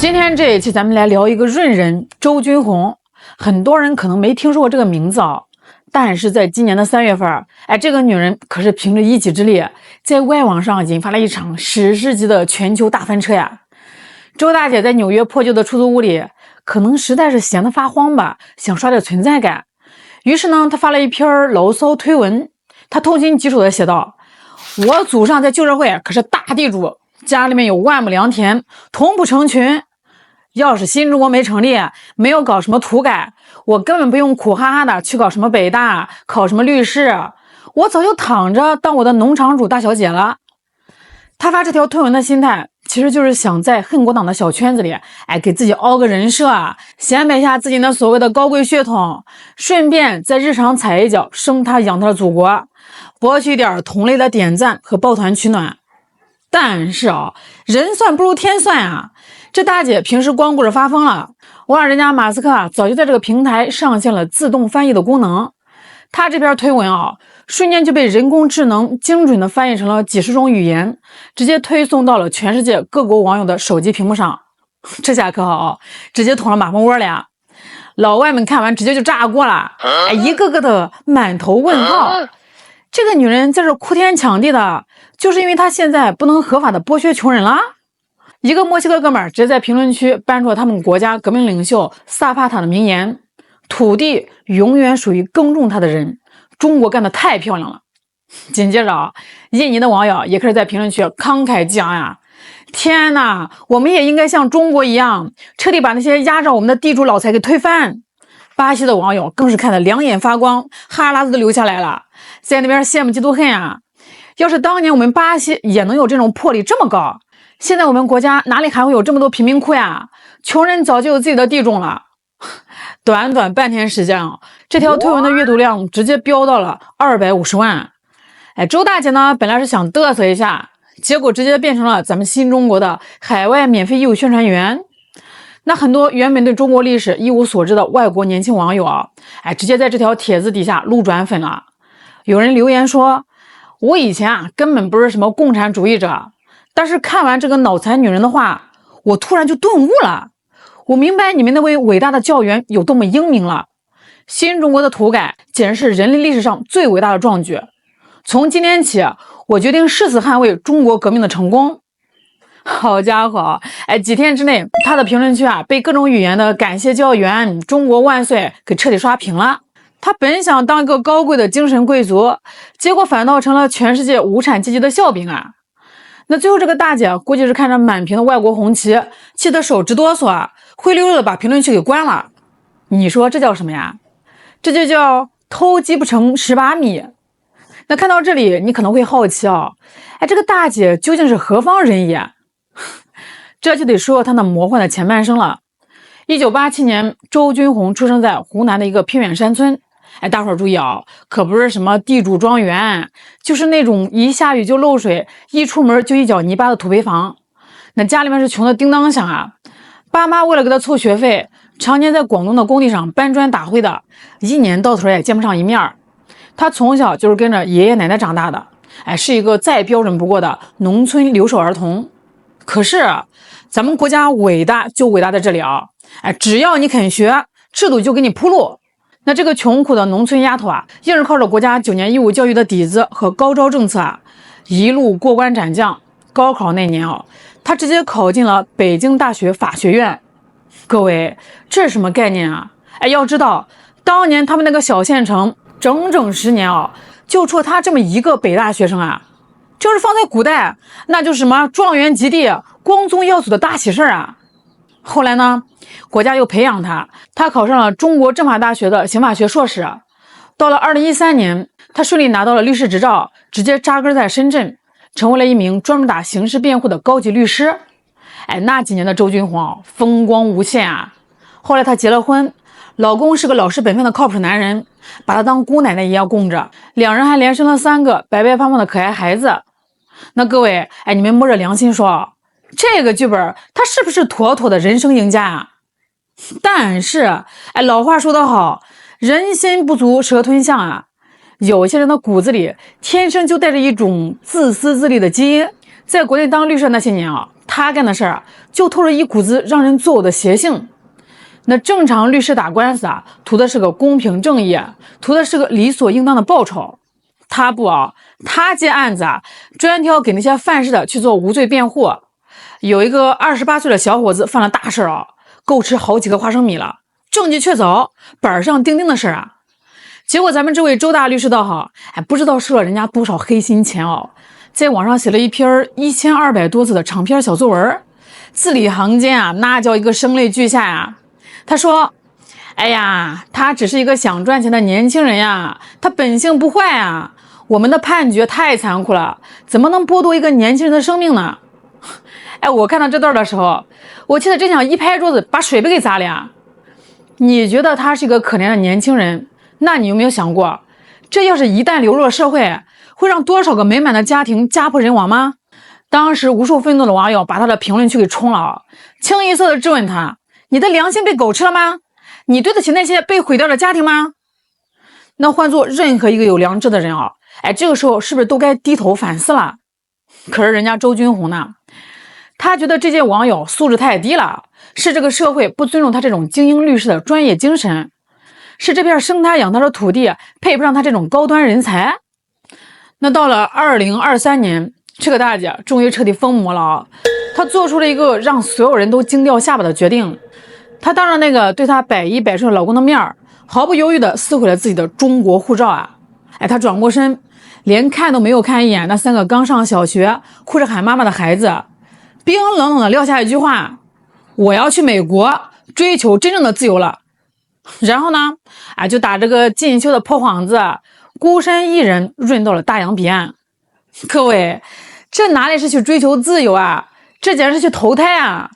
今天这一期咱们来聊一个润人周君红，很多人可能没听说过这个名字啊，但是在今年的3月份，这个女人可是凭着一己之力，在外网上引发了一场史诗级的全球大翻车呀。周大姐在纽约破旧的出租屋里，可能实在是闲得发慌吧，想刷点存在感。于是呢，她发了一篇牢骚推文，她痛心疾首地写道：我祖上在旧社会可是大地主，家里面有万亩良田，同步成群。要是新中国没成立，没有搞什么土改，我根本不用苦哈哈的去搞什么北大，考什么律师，我早就躺着当我的农场主大小姐了。他发这条推文的心态，其实就是想在恨国党的小圈子里，给自己凹个人设，显摆一下自己的所谓的高贵血统，顺便在日常踩一脚生他养他的祖国，博取点同类的点赞和抱团取暖。但是人算不如天算啊！这大姐平时光顾着发疯了，忘了人家马斯克早就在这个平台上线了自动翻译的功能。他这篇推文瞬间就被人工智能精准的翻译成了几十种语言，直接推送到了全世界各国网友的手机屏幕上。这下可好，直接捅了马蜂窝了呀！老外们看完直接就炸锅了，一个个的满头问号。这个女人在这哭天抢地的，就是因为她现在不能合法的剥削穷人了。一个墨西哥哥们儿直接在评论区搬出了他们国家革命领袖萨帕塔的名言：土地永远属于耕种它的人，中国干得太漂亮了。紧接着印尼的网友也开始在评论区慷慨激昂呀，天哪，我们也应该像中国一样，彻底把那些压着我们的地主老财给推翻。巴西的网友更是看得两眼发光，哈喇子都流下来了，在那边羡慕嫉妒恨啊！要是当年我们巴西也能有这种魄力这么高，现在我们国家哪里还会有这么多贫民窟呀？穷人早就有自己的地种了。短短半天时间这条推文的阅读量直接飙到了250万。周大姐呢，本来是想嘚瑟一下，结果直接变成了咱们新中国的海外免费义务宣传员。那很多原本对中国历史一无所知的外国年轻网友直接在这条帖子底下路转粉了。有人留言说，我以前根本不是什么共产主义者，但是看完这个脑残女人的话，我突然就顿悟了，我明白你们那位伟大的教员有多么英明了。新中国的土改简直是人类历史上最伟大的壮举，从今天起，我决定誓死捍卫中国革命的成功。好家伙，几天之内，他的评论区被各种语言的感谢教员、中国万岁给彻底刷屏了。他本想当一个高贵的精神贵族，结果反倒成了全世界无产阶级的笑柄啊！那最后这个大姐估计是看着满屏的外国红旗，气得手直哆嗦，灰溜溜的把评论区给关了。你说这叫什么呀？这就叫偷鸡不成蚀把米。那看到这里，你可能会好奇这个大姐究竟是何方人也？这就得说她那魔幻的前半生了。1987年，周君红出生在湖南的一个偏远山村。大伙儿注意可不是什么地主庄园，就是那种一下雨就漏水，一出门就一脚泥巴的土坯房。那家里面是穷的叮当响爸妈为了给他凑学费，常年在广东的工地上搬砖打灰的，一年到头也见不上一面。他从小就是跟着爷爷奶奶长大的，是一个再标准不过的农村留守儿童。可是咱们国家伟大就伟大在这里只要你肯学，制度就给你铺路。那这个穷苦的农村丫头硬是靠着国家9年义务教育的底子和高招政策一路过关斩将。高考那年她直接考进了北京大学法学院。各位，这是什么概念要知道，当年他们那个小县城整整10年就出了她这么一个北大学生就是放在古代，那就是什么状元及第、光宗耀祖的大喜事后来呢，国家又培养他考上了中国政法大学的刑法学硕士。到了2013年，他顺利拿到了律师执照，直接扎根在深圳，成为了一名专门打刑事辩护的高级律师。那几年的周君红风光无限后来她结了婚，老公是个老实本分的靠谱男人，把她当姑奶奶一样供着，两人还连生了3个白白胖胖的可爱孩子。那各位，你们摸着良心说，这个剧本他是不是妥妥的人生赢家但是老话说得好，人心不足蛇吞象有些人的骨子里天生就带着一种自私自利的基因，在国内当律师那些年啊，他干的事儿就透着一股子让人作呕的邪性。那正常律师打官司啊，图的是个公平正义，图的是个理所应当的报酬。他不啊，他接案子啊，专挑给那些犯事的去做无罪辩护。有一个28岁的小伙子犯了大事啊，够吃好几个花生米了，证据确凿，板上钉钉的事啊。结果咱们这位周大律师倒好，不知道收了人家多少黑心钱哦，在网上写了一篇1200多字的长篇小作文，字里行间啊，那叫一个声泪俱下呀。他说：“哎呀，他只是一个想赚钱的年轻人呀，他本性不坏啊。我们的判决太残酷了，怎么能剥夺一个年轻人的生命呢？”我看到这段的时候，我气得真想一拍桌子把水杯给砸了呀。你觉得他是一个可怜的年轻人，那你有没有想过，这要是一旦流入了社会，会让多少个美满的家庭家破人亡吗？当时无数愤怒的网友把他的评论区给冲了，清一色的质问他：你的良心被狗吃了吗？你对得起那些被毁掉的家庭吗？那换做任何一个有良知的人啊，这个时候是不是都该低头反思了？可是人家周军红呢，他觉得这些网友素质太低了，是这个社会不尊重他这种精英律师的专业精神，是这片生他养他的土地配不上他这种高端人才。那到了2023年，这个大姐终于彻底疯魔了啊！她做出了一个让所有人都惊掉下巴的决定，她当着那个对她百依百顺的老公的面毫不犹豫地撕毁了自己的中国护照啊！她转过身，连看都没有看一眼那3个刚上小学哭着喊妈妈的孩子，冰冷冷地撂下一句话：我要去美国追求真正的自由了。然后呢，就打这个进修的破幌子，孤身一人润到了大洋彼岸。各位，这哪里是去追求自由啊，这简直是去投胎啊！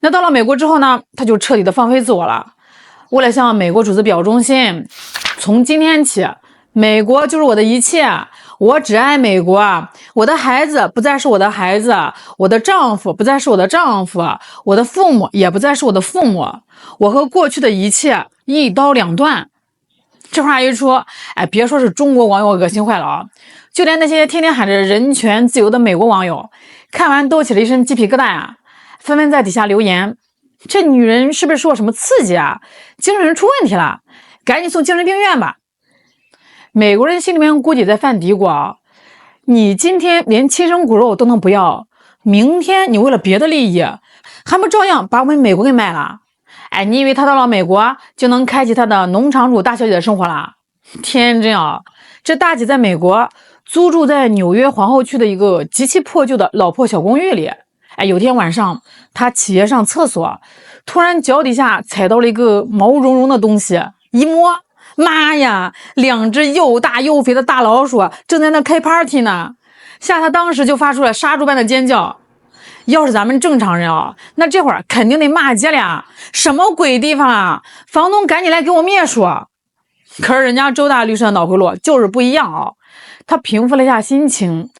那到了美国之后呢，他就彻底的放飞自我了。为了向美国主子表忠心，从今天起，美国就是我的一切，我只爱美国，我的孩子不再是我的孩子，我的丈夫不再是我的丈夫，我的父母也不再是我的父母，我和过去的一切一刀两断。这话一说，别说是中国网友恶心坏了啊，就连那些天天喊着人权自由的美国网友，看完都起了一身鸡皮疙瘩啊，纷纷在底下留言：这女人是不是受了什么刺激啊？精神出问题了，赶紧送精神病院吧！美国人心里面估计在犯嘀咕啊，你今天连亲生骨肉都能不要，明天你为了别的利益，还不照样把我们美国给卖了？你以为他到了美国就能开启他的农场主大小姐的生活了？天真啊！这大姐在美国租住在纽约皇后区的一个极其破旧的老破小公寓里。有天晚上，她起夜上厕所，突然脚底下踩到了一个毛茸茸的东西，一摸，妈呀，2只又大又肥的大老鼠正在那开 party 呢，吓她当时就发出了杀猪般的尖叫。要是咱们正常人啊，那这会儿肯定得骂街了，什么鬼地方啊，房东赶紧来给我灭鼠。可是人家周大律师的脑回路就是不一样啊，他平复了一下心情：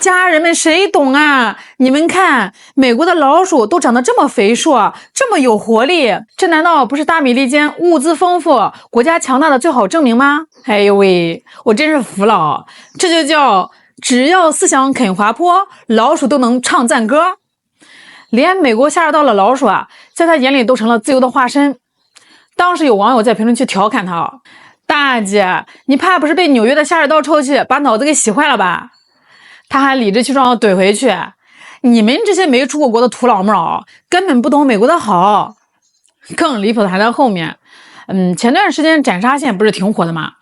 家人们谁懂啊，你们看美国的老鼠都长得这么肥硕，这么有活力，这难道不是大米粒间物资丰富，国家强大的最好证明吗？哎呦喂，我真是服了，这就叫只要思想肯滑坡，老鼠都能唱赞歌。连美国下水道的老鼠在他眼里都成了自由的化身。当时有网友在评论区调侃他：大姐，你怕不是被纽约的下水道臭气把脑子给洗坏了吧？他还理直气壮地怼回去：你们这些没出过国的土老帽根本不懂美国的好。更离谱的还在后面。前段时间斩沙县不是挺火的吗？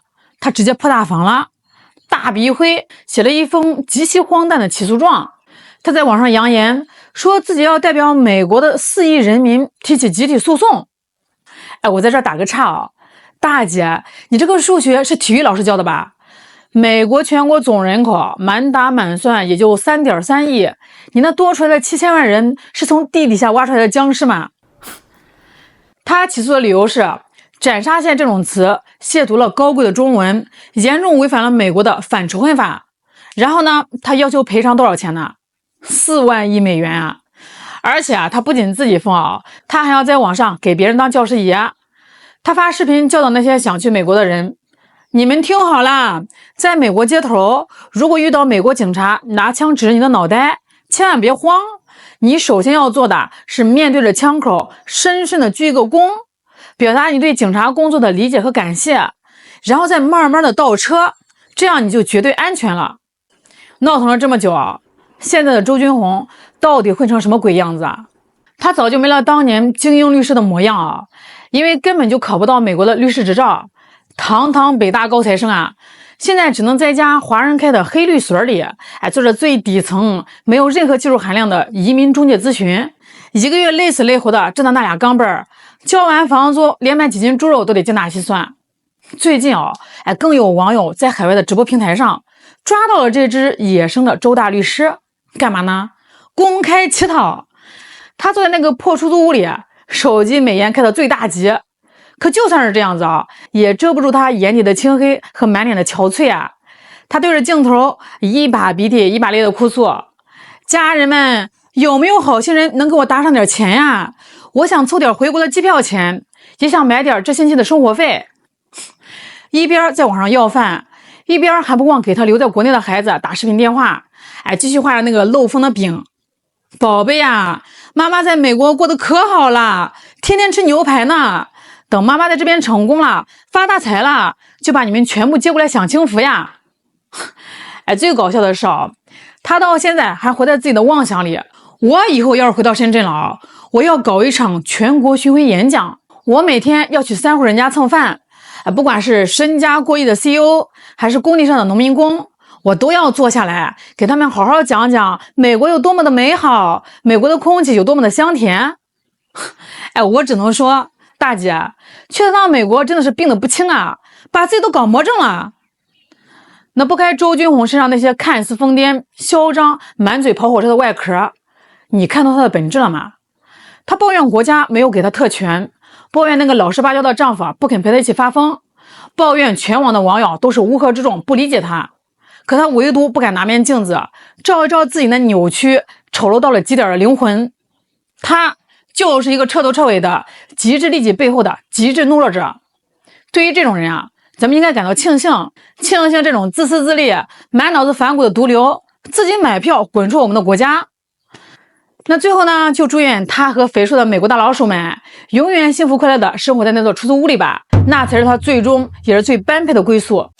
他直接破大防了，大笔一挥写了一封极其荒诞的起诉状。他在网上扬言说自己要代表美国的4亿人民提起集体诉讼。我在这打个岔大姐，你这个数学是体育老师教的吧？美国全国总人口满打满算也就3.3亿，你那多出来的7000万人是从地底下挖出来的僵尸吗？他起诉的理由是斩沙县这种词亵渎了高贵的中文，严重违反了美国的反仇恨法。然后呢，他要求赔偿多少钱呢？4万亿美元啊！而且他不仅自己疯他还要在网上给别人当教师爷。他发视频教导那些想去美国的人：你们听好了，在美国街头，如果遇到美国警察拿枪指着你的脑袋，千万别慌。你首先要做的是面对着枪口，深深的鞠一个躬，表达你对警察工作的理解和感谢，然后再慢慢的倒车，这样你就绝对安全了。闹腾了这么久啊，现在的周军红到底混成什么鬼样子啊？他早就没了当年精英律师的模样啊，因为根本就考不到美国的律师执照。堂堂北大高材生啊，现在只能在家华人开的黑律所里，做着最底层、没有任何技术含量的移民中介咨询，一个月累死累活的挣的那俩钢镚儿，交完房租连买几斤猪肉都得精打细算。最近更有网友在海外的直播平台上抓到了这只野生的周大律师，干嘛呢？公开乞讨。他坐在那个破出租屋里，手机美颜开到最大级。可就算是这样子也遮不住他眼底的青黑和满脸的憔悴啊！他对着镜头一把鼻涕一把泪的哭诉：“家人们，有没有好心人能给我打上点钱呀？我想凑点回国的机票钱，也想买点这星期的生活费。”一边在网上要饭，一边还不忘给他留在国内的孩子打视频电话，继续画着那个漏风的饼。宝贝呀，妈妈在美国过得可好了，天天吃牛排呢。等妈妈在这边成功了，发大财了，就把你们全部接过来享清福呀！最搞笑的是他到现在还活在自己的妄想里。我以后要是回到深圳了我要搞一场全国巡回演讲，我每天要去3户人家蹭饭，不管是身家过亿的 CEO， 还是工地上的农民工，我都要坐下来给他们好好讲讲美国有多么的美好，美国的空气有多么的香甜。我只能说，大姐去了趟美国真的是病得不轻啊，把自己都搞魔怔了。那拨开周军红身上那些看似疯癫、嚣张、满嘴跑火车的外壳，你看到他的本质了吗？他抱怨国家没有给他特权，抱怨那个老实巴交的丈夫不肯陪他一起发疯，抱怨全网的网友都是乌合之众，不理解他。可他唯独不敢拿面镜子照一照自己那扭曲、丑陋到了极点的灵魂。他就是一个彻头彻尾的极致利己背后的极致懦弱者。对于这种人咱们应该感到庆幸，庆幸这种自私自利、满脑子反骨的毒瘤自己买票滚出我们的国家。那最后呢，就祝愿他和肥硕的美国大老鼠们永远幸福快乐的生活在那座出租屋里吧，那才是他最终也是最般配的归宿。